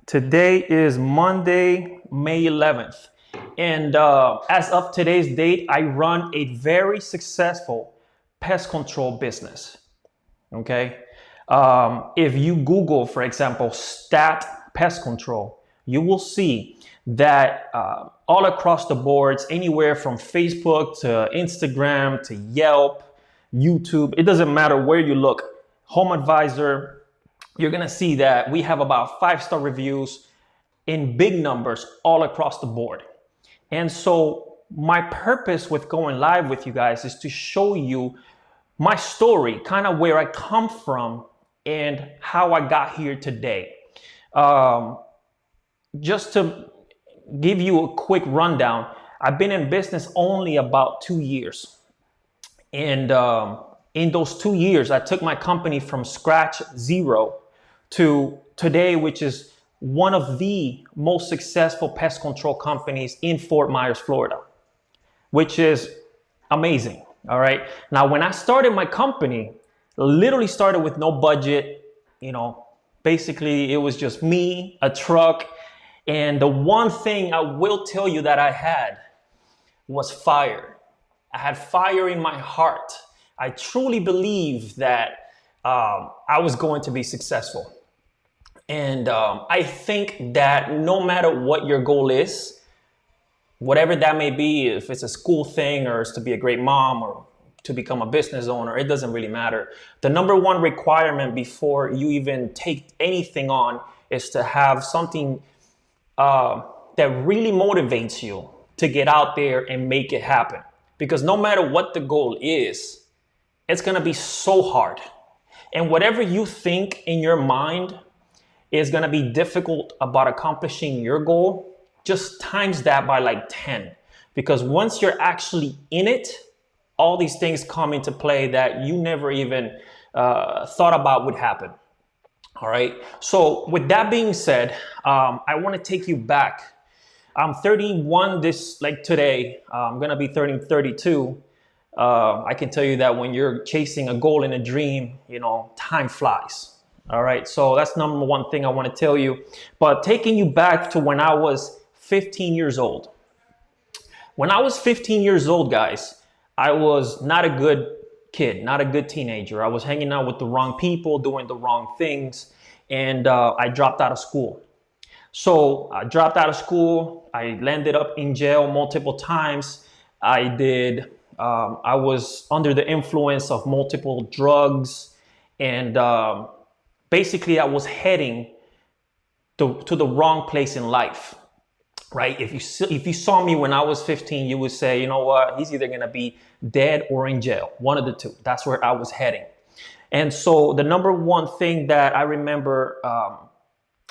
Today is Monday, May 11th. And as of today's date, I run a very successful pest control business. Okay. If you Google, for example, stat pest control, you will see that all across the boards, anywhere from Facebook to Instagram to Yelp, YouTube, it doesn't matter where you look, Home Advisor, you're going to see that we have about 5-star reviews in big numbers all across the board. And so my purpose with going live with you guys is to show you my story, kind of where I come from and how I got here today. Just to give you a quick rundown, I've been in business only about 2 years. And in those 2 years, I took my company from scratch, zero, to today, which is one of the most successful pest control companies in Fort Myers, Florida, which is amazing. All right. Now, when I started my company, literally started with no budget, basically it was just me, a truck. And the one thing I will tell you that I had was fire. I had fire in my heart. I truly believed that I was going to be successful. And I think that no matter what your goal is, whatever that may be, if it's a school thing or it's to be a great mom or to become a business owner, it doesn't really matter. The number one requirement before you even take anything on is to have something that really motivates you to get out there and make it happen. Because no matter what the goal is, it's going to be so hard. And whatever you think in your mind is going to be difficult about accomplishing your goal, just times that by like 10. Because once you're actually in it, all these things come into play that you never even thought about would happen. All right. So with that being said, I want to take you back. I'm 31 today. I'm going to be turning 32. I can tell you that when you're chasing a goal and a dream, time flies. All right. So that's number one thing I want to tell you. But taking you back to when I was 15 years old. When I was 15 years old, guys, I was not a good kid, not a good teenager. I was hanging out with the wrong people, doing the wrong things, and I dropped out of school. So I dropped out of school. I landed up in jail multiple times. I was under the influence of multiple drugs, and basically I was heading to the wrong place in life, right? If you saw me when I was 15, you would say, you know what, he's either going to be dead or in jail, one of the two. That's where I was heading. And so the number one thing that I remember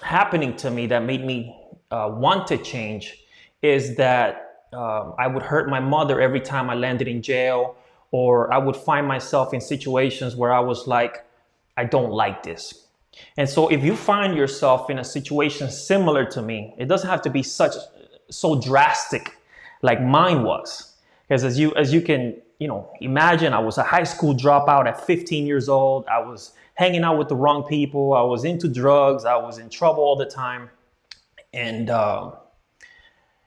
happening to me that made me want to change is that I would hurt my mother every time I landed in jail, or I would find myself in situations where I was like, I don't like this. And so if you find yourself in a situation similar to me, it doesn't have to be so drastic like mine was. Because as you can, imagine, I was a high school dropout at 15 years old. I was hanging out with the wrong people. I was into drugs. I was in trouble all the time. And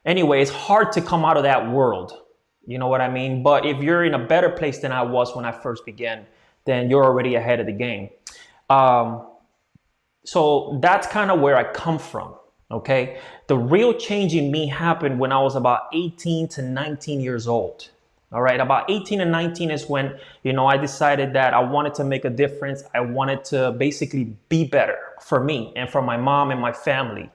anyway, it's hard to come out of that world. You know what I mean? But if you're in a better place than I was when I first began, then you're already ahead of the game. So that's kind of where I come from, okay? The real change in me happened when I was about 18 to 19 years old, all right? About 18 and 19 is when, I decided that I wanted to make a difference. I wanted to basically be better for me and for my mom and my family.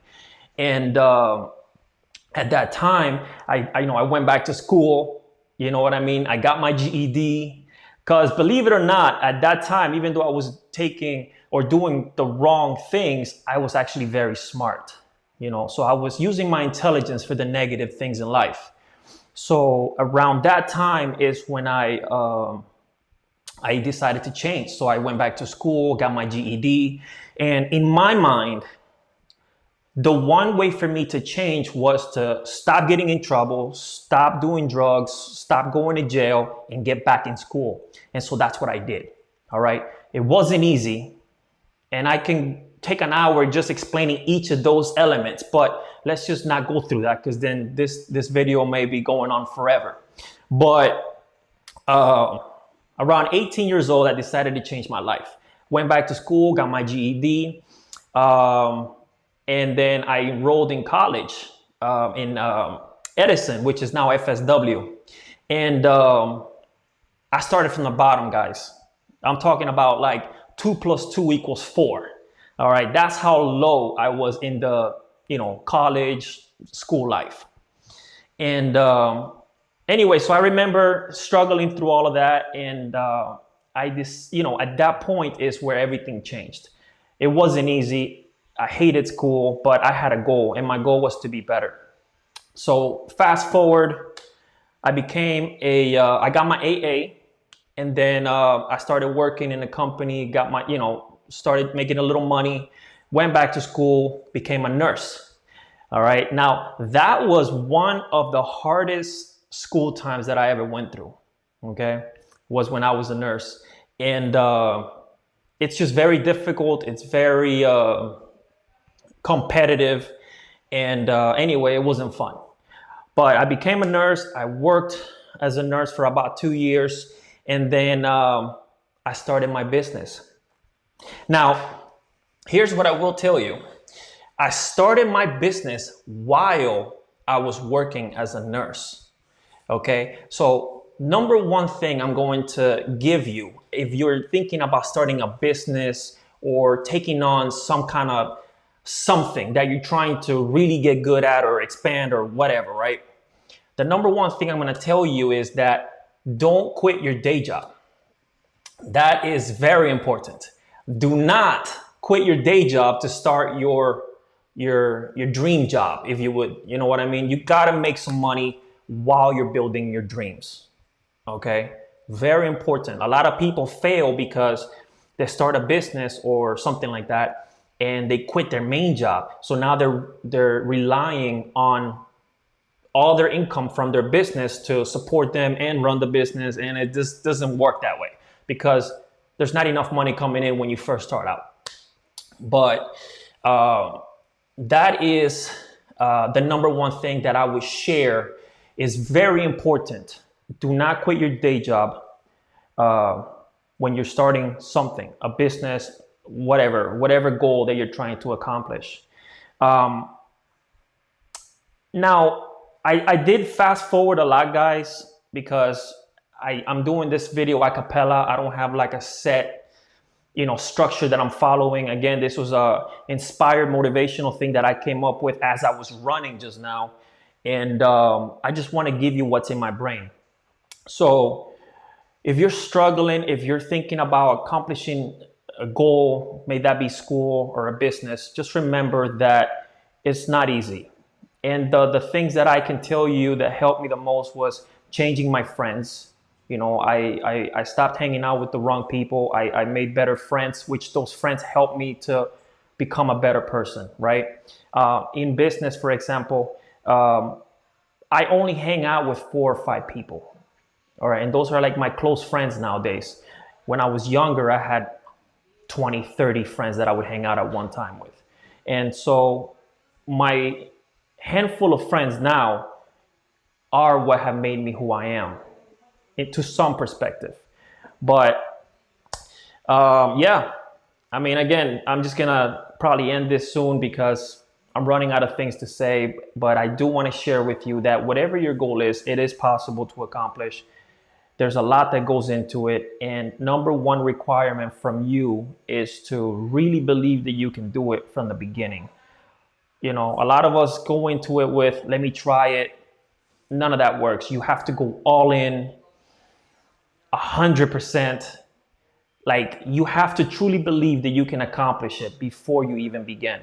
And at that time, I went back to school, you know what I mean? I got my GED, because believe it or not, at that time, even though I was taking or doing the wrong things, I was actually very smart, so I was using my intelligence for the negative things in life. So around that time is when I decided to change. So I went back to school, got my GED, and in my mind, the one way for me to change was to stop getting in trouble, stop doing drugs, stop going to jail, and get back in school. And so that's what I did. All right. It wasn't easy. And I can take an hour just explaining each of those elements, but let's just not go through that because then this video may be going on forever. But around 18 years old, I decided to change my life. Went back to school, got my GED, and then I enrolled in college in Edison, which is now FSW. And I started from the bottom, guys. I'm talking about like 2 + 2 = 4. All right, that's how low I was in the, college school life. And anyway, so I remember struggling through all of that, and at that point is where everything changed. It wasn't easy. I hated school, but I had a goal, and my goal was to be better. So fast forward, I got my AA, and then I started working in a company, got my, started making a little money, went back to school, became a nurse. All right. Now, that was one of the hardest school times that I ever went through. Okay. Was when I was a nurse. And it's just very difficult. It's very competitive. And anyway, it wasn't fun. But I became a nurse. I worked as a nurse for about 2 years. And then I started my business. Now, here's what I will tell you. I started my business while I was working as a nurse. Okay, so number one thing I'm going to give you, if you're thinking about starting a business or taking on some kind of something that you're trying to really get good at or expand or whatever, right? The number one thing I'm going to tell you is that don't quit your day job. That is very important. Do not quit your day job to start your dream job, if you would. You know what I mean? You got to make some money while you're building your dreams. Okay? Very important. A lot of people fail because they start a business or something like that and they quit their main job. So now they're relying on all their income from their business to support them and run the business, and it just doesn't work that way because there's not enough money coming in when you first start out. But that is the number one thing that I would share is very important. Do not quit your day job when you're starting something, a business, whatever goal that you're trying to accomplish. Now, I did fast forward a lot, guys, because I'm doing this video a cappella. I don't have like a set, structure that I'm following. Again, this was a inspired motivational thing that I came up with as I was running just now. And I just want to give you what's in my brain. So if you're struggling, if you're thinking about accomplishing a goal, may that be school or a business, just remember that it's not easy. And the things that I can tell you that helped me the most was changing my friends. I stopped hanging out with the wrong people. I made better friends, which those friends helped me to become a better person, right? In business, for example, I only hang out with 4 or 5 people. All right. And those are like my close friends nowadays. When I was younger, I had 20, 30 friends that I would hang out at one time with. And so my handful of friends now are what have made me who I am, to some perspective. But yeah, I mean, again, I'm just gonna probably end this soon because I'm running out of things to say, but I do want to share with you that whatever your goal is, it is possible to accomplish. There's a lot that goes into it. And number one requirement from you is to really believe that you can do it from the beginning. A lot of us go into it with, let me try it. None of that works. You have to go all in 100%. Like, you have to truly believe that you can accomplish it before you even begin.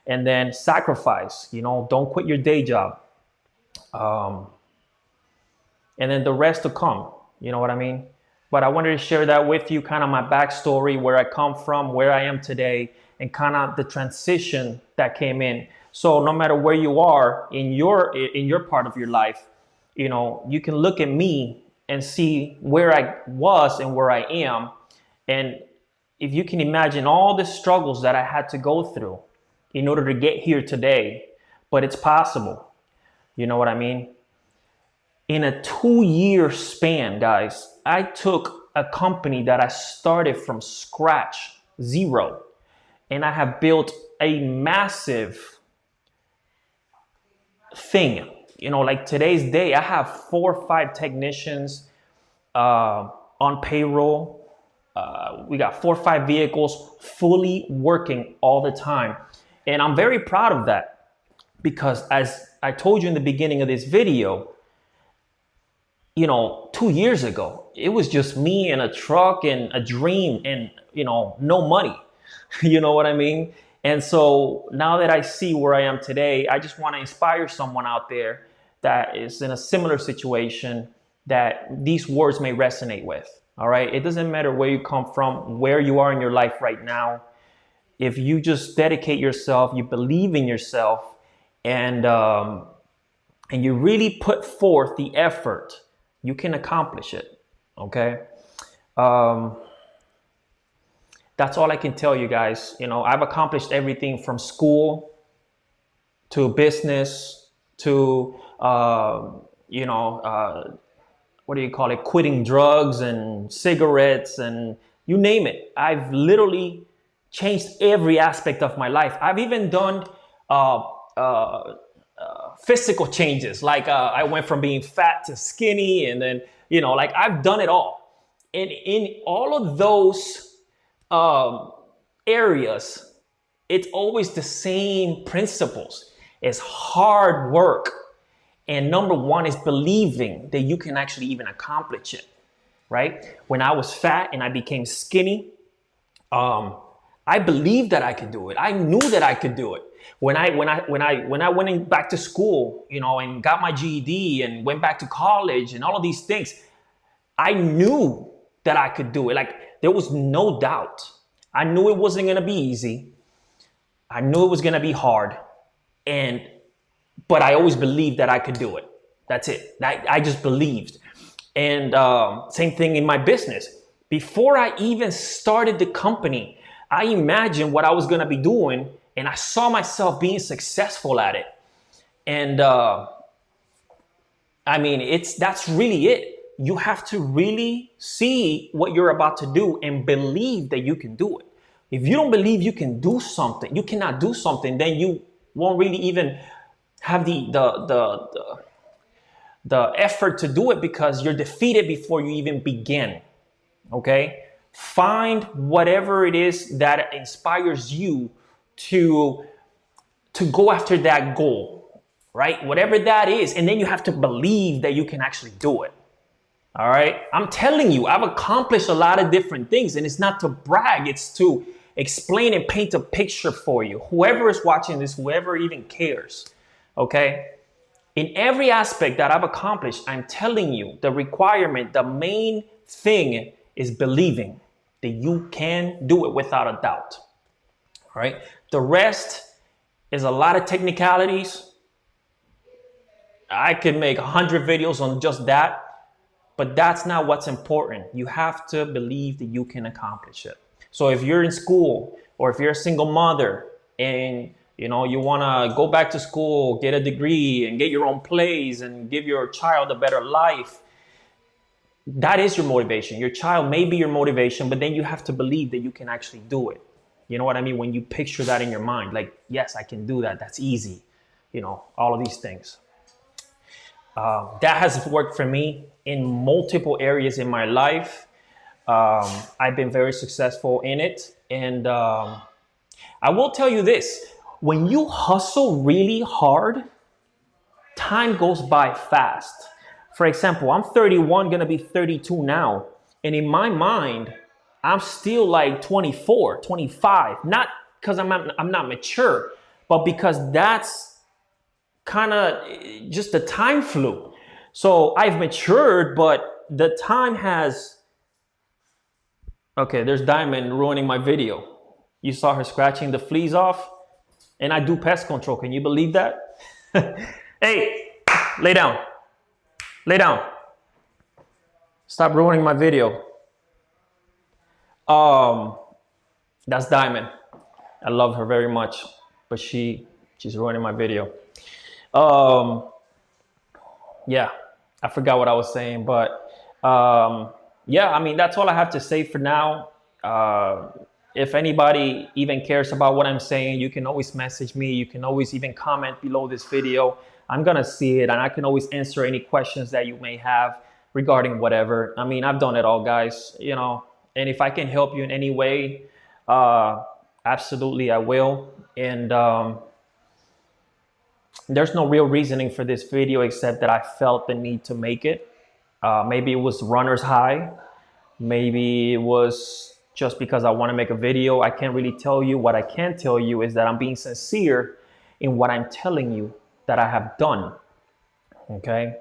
And then sacrifice, don't quit your day job. And then the rest to come, you know what I mean? But I wanted to share that with you, kind of my backstory, where I come from, where I am today, and kind of the transition that came in. So no matter where you are in your part of your life, you can look at me and see where I was and where I am. And, if you can imagine all the struggles that I had to go through in order to get here today, but it's possible. You know what I mean? In a 2-year span, guys, I took a company that I started from scratch, zero, and I have built a massive thing. You know, like today's day, I have 4 or 5 technicians on payroll. We got 4 or 5 vehicles fully working all the time. And I'm very proud of that because, as I told you in the beginning of this video, you know, 2 years ago, it was just me and a truck and a dream and, you know, no money. You know what I mean? And so now that I see where I am today, I just want to inspire someone out there that is in a similar situation that these words may resonate with. All right. It doesn't matter where you come from, where you are in your life right now. If you just dedicate yourself, you believe in yourself, and you really put forth the effort, you can accomplish it. Okay. That's all I can tell you guys. You know, I've accomplished everything from school to business to, what do you call it? Quitting drugs and cigarettes and you name it. I've literally changed every aspect of my life. I've even done physical changes. Like I went from being fat to skinny, and then, you know, like I've done it all. And in all of those areas, it's always the same principles. It's hard work. And number one is believing that you can actually even accomplish it, right? When I was fat and I became skinny, I believed that I could do it. I knew that I could do it. When I went back to school, you know, and got my GED and went back to college and all of these things, I knew that I could do it. Like, there was no doubt. I knew it wasn't going to be easy. I knew it was going to be hard. But I always believed that I could do it. That's it. I just believed. And same thing in my business. Before I even started the company, I imagined what I was going to be doing, and I saw myself being successful at it. And I mean, that's really it. You have to really see what you're about to do and believe that you can do it. If you don't believe you can do something, you cannot do something, then you won't really even have the effort to do it, because you're defeated before you even begin. Okay? Find whatever it is that inspires you to go after that goal, right? Whatever that is, and then you have to believe that you can actually do it. All right. I'm telling you, I've accomplished a lot of different things, and it's not to brag. It's to explain and paint a picture for you. Whoever is watching this, whoever even cares. Okay. In every aspect that I've accomplished, I'm telling you the requirement, the main thing is believing that you can do it without a doubt. All right. The rest is a lot of technicalities. I could make 100 videos on just that. But that's not what's important. You have to believe that you can accomplish it. So if you're in school, or if you're a single mother and you know you want to go back to school, get a degree and get your own place and give your child a better life, that is your motivation. Your child may be your motivation, but then you have to believe that you can actually do it. You know what I mean? When you picture that in your mind, like, yes, I can do that. That's easy. You know, all of these things. That has worked for me in multiple areas in my life. I've been very successful in it. And I will tell you this, when you hustle really hard, time goes by fast. For example, I'm 31, gonna be 32 now. And in my mind, I'm still like 24, 25. Not because I'm not mature, but because that's kind of just the time flew. So I've matured, but the time has... Okay, there's Diamond ruining my video. You saw her scratching the fleas off, and I do pest control. Can you believe that? Hey, lay down. Lay down. Stop ruining my video. That's Diamond. I love her very much, but she's ruining my video. Um, yeah, I forgot what I was saying, but yeah, I mean, that's all I have to say for now. Uh, if anybody even cares about what I'm saying, you can always message me. You can always even comment below this video. I'm gonna see it, and I can always answer any questions that you may have regarding whatever. I mean, I've done it all, guys, you know, and if I can help you in any way, uh, absolutely I will. And there's no real reasoning for this video except that I felt the need to make it. Maybe it was runner's high. Maybe it was just because I want to make a video. I can't really tell you. What I can tell you is that I'm being sincere in what I'm telling you that I have done. Okay.